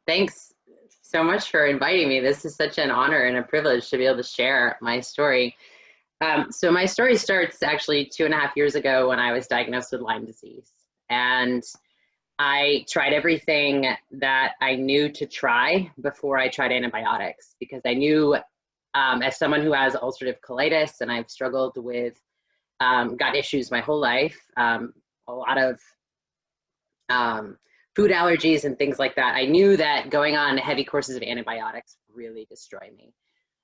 Thanks so much for inviting me. This is such an honor and a privilege to be able to share my story. So my story starts actually 2.5 years ago when I was diagnosed with Lyme disease. And I tried everything that I knew to try before I tried antibiotics, because I knew, as someone who has ulcerative colitis and I've struggled with gut issues my whole life, a lot of food allergies and things like that, I knew that going on heavy courses of antibiotics really destroy me.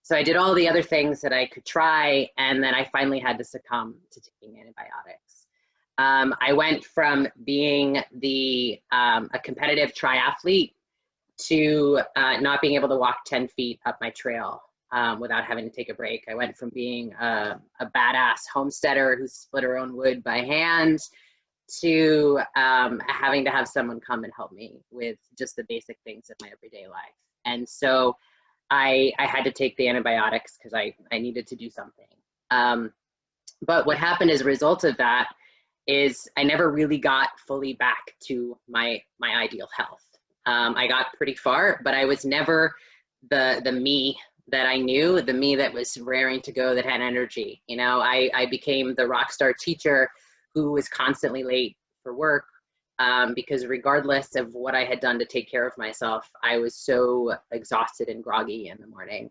So I did all the other things that I could try, and then I finally had to succumb to taking antibiotics. I went from being a competitive triathlete to not being able to walk 10 feet up my trail without having to take a break. I went from being a badass homesteader who split her own wood by hand to having to have someone come and help me with just the basic things of my everyday life. And so I had to take the antibiotics because I needed to do something. But what happened as a result of that is I never really got fully back to my ideal health. I got pretty far, but I was never the me that I knew, the me that was raring to go, that had energy. You know, I became the rock star teacher who was constantly late for work, because regardless of what I had done to take care of myself, I was so exhausted and groggy in the morning.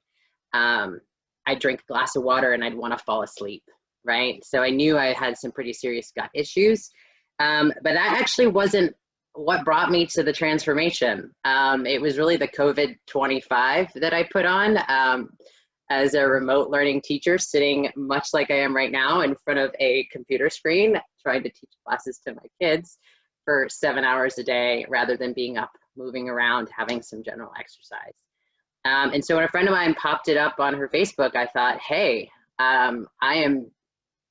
I'd drink a glass of water and I'd want to fall asleep, right? So I knew I had some pretty serious gut issues, but that actually wasn't what brought me to the transformation. It was really the COVID-25 that I put on as a remote learning teacher, sitting much like I am right now in front of a computer screen, trying to teach classes to my kids for 7 hours a day, rather than being up, moving around, having some general exercise. And so when a friend of mine popped it up on her Facebook, I thought, hey, I am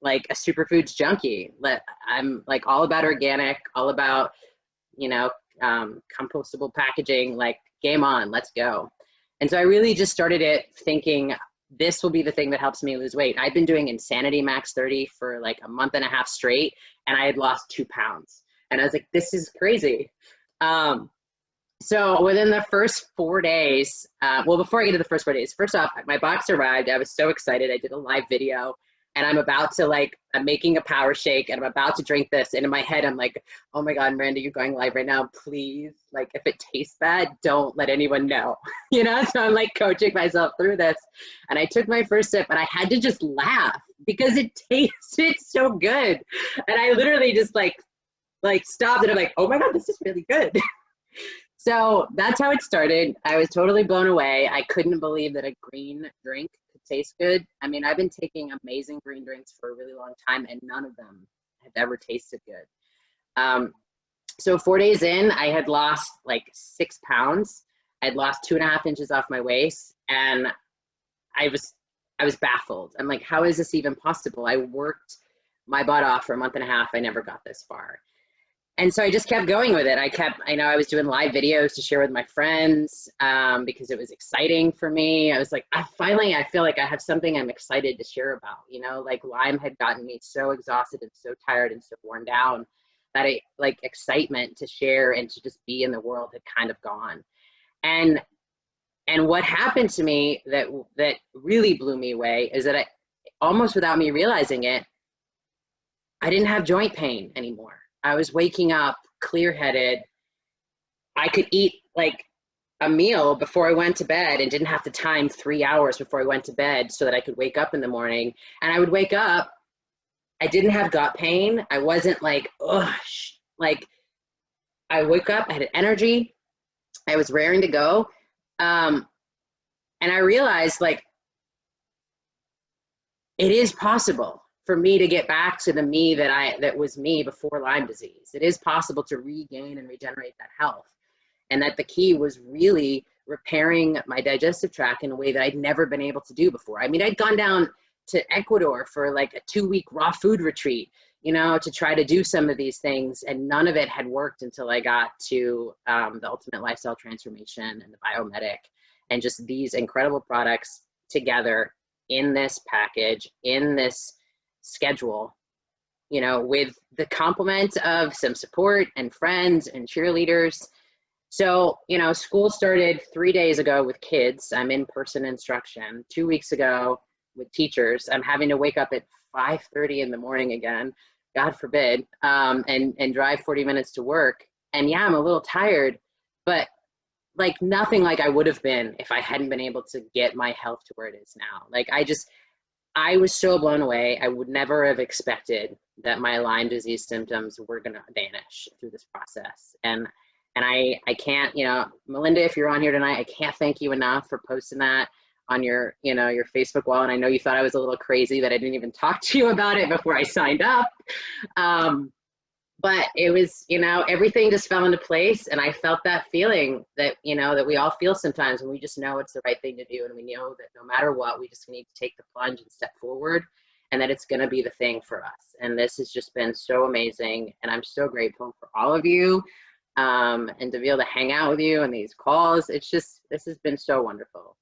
like a superfoods junkie. I'm like all about organic, all about, compostable packaging, like game on, let's go. And so I really just started it thinking, this will be the thing that helps me lose weight. I've been doing Insanity Max 30 for like a month and a half straight, and I had lost 2 pounds. And I was like, this is crazy. So within the first 4 days, well, before I get to the first 4 days, first off, my box arrived. I was so excited. I did a live video, and I'm about to I'm making a power shake, and I'm about to drink this. And in my head, I'm like, oh my God, Miranda, you're going live right now. Please, like, if it tastes bad, don't let anyone know, So I'm like coaching myself through this. And I took my first sip, and I had to just laugh because it tasted so good. And I literally just like stopped, and I'm like, oh my God, this is really good. So that's how it started. I was totally blown away. I couldn't believe that a green drink could taste good. I mean, I've been taking amazing green drinks for a really long time, and none of them have ever tasted good. So 4 days in, I had lost like 6 pounds. I'd lost 2.5 inches off my waist, and I was baffled. I'm like, how is this even possible? I worked my butt off for a month and a half. I never got this far. And so I just kept going with it. I was doing live videos to share with my friends because it was exciting for me. I was like, I feel like I have something I'm excited to share about, like Lyme had gotten me so exhausted and so tired and so worn down that excitement to share and to just be in the world had kind of gone. And what happened to me that really blew me away is that almost without me realizing it, I didn't have joint pain anymore. I was waking up clear-headed. I could eat like a meal before I went to bed and didn't have to time 3 hours before I went to bed so that I could wake up in the morning. And I would wake up, I didn't have gut pain. I wasn't like, ugh, I woke up, I had energy. I was raring to go. And I realized it is possible for me to get back to the me that was me before Lyme disease. It is possible to regain and regenerate that health. And that the key was really repairing my digestive tract in a way that I'd never been able to do before. I mean, I'd gone down to Ecuador for like a 2-week raw food retreat, to try to do some of these things. And none of it had worked until I got to the Ultimate Lifestyle Transformation and the Biomedic, and just these incredible products together in this package, in this schedule, with the complement of some support and friends and cheerleaders. So, you know, school started 3 days ago with kids. I'm in-person instruction. 2 weeks ago with teachers. I'm having to wake up at 5:30 in the morning again, God forbid, and drive 40 minutes to work. And yeah, I'm a little tired, but like nothing like I would have been if I hadn't been able to get my health to where it is now. Like I was so blown away. I would never have expected that my Lyme disease symptoms were going to vanish through this process. And I can't, you know, Melinda, if you're on here tonight, I can't thank you enough for posting that on your, you know, your Facebook wall. And I know you thought I was a little crazy that I didn't even talk to you about it before I signed up. But it was, you know, everything just fell into place. And I felt that feeling that, you know, that we all feel sometimes when we just know it's the right thing to do. And we know that no matter what, we just need to take the plunge and step forward, and that it's going to be the thing for us. And this has just been so amazing. And I'm so grateful for all of you, and to be able to hang out with you on these calls. It's just, this has been so wonderful.